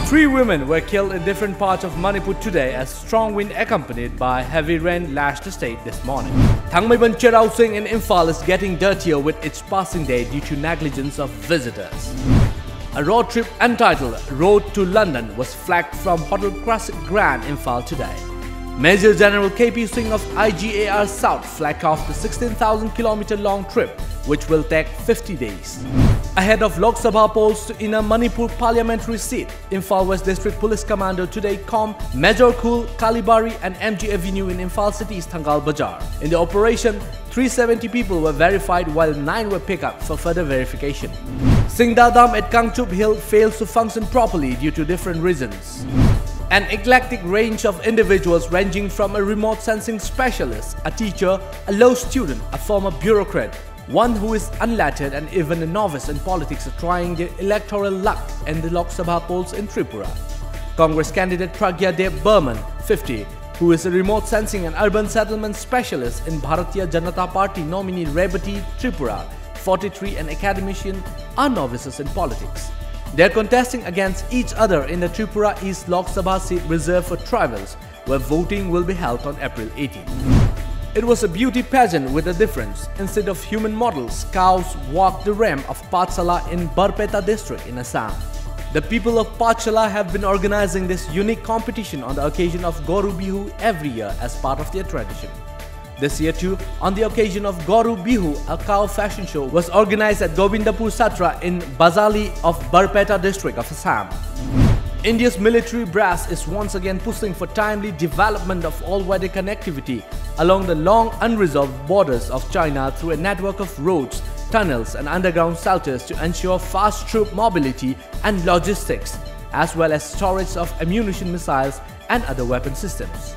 Three women were killed in different parts of Manipur today as strong wind accompanied by heavy rain lashed the state this morning. Thangmaiban Cherau Singh in Imphal is getting dirtier with its passing day due to negligence of visitors. A road trip entitled Road to London was flagged from Hotel Classic Grand Imphal today. Major General KP Singh of IGAR South flagged off the 16,000-kilometer long trip, which will take 50 days. Ahead of Lok Sabha polls in a Manipur parliamentary seat, Imphal West District Police Commando today combed Major Khul, Kalibari and MG Avenue in Imphal City's Thangal Bazaar. In the operation, 370 people were verified while 9 were picked up for further verification. Singda Dam at Kangchup Hill fails to function properly due to different reasons. An eclectic range of individuals ranging from a remote sensing specialist, a teacher, a law student, a former bureaucrat, one who is unlettered and even a novice in politics are trying their electoral luck in the Lok Sabha polls in Tripura. Congress candidate Pragya Dev Burman, 50, who is a remote sensing and urban settlement specialist in Bharatiya Janata Party nominee Rebati Tripura, 43, and academician are novices in politics. They are contesting against each other in the Tripura East Lok Sabha seat reserved for tribals, where voting will be held on April 18. It was a beauty pageant with a difference. Instead of human models, cows walked the ram of Pathshala in Barpeta district in Assam. The people of Pathshala have been organizing this unique competition on the occasion of Goru Bihu every year as part of their tradition. This year too, on the occasion of Goru Bihu, a cow fashion show was organized at Govindapur Satra in Bazali of Barpeta district of Assam. India's military brass is once again pushing for timely development of all-weather connectivity along the long unresolved borders of China through a network of roads, tunnels and underground shelters to ensure fast troop mobility and logistics, as well as storage of ammunition, missiles and other weapon systems.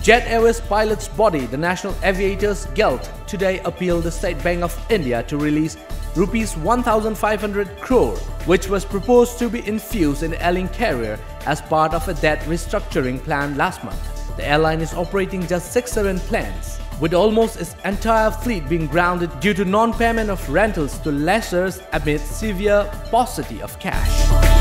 Jet Airways pilot's body, the National Aviators Guild, today appealed the State Bank of India to release Rs 1,500 crore, which was proposed to be infused in the airline carrier as part of a debt restructuring plan last month. The airline is operating just 6-7 planes, with almost its entire fleet being grounded due to non-payment of rentals to lessors amid severe paucity of cash.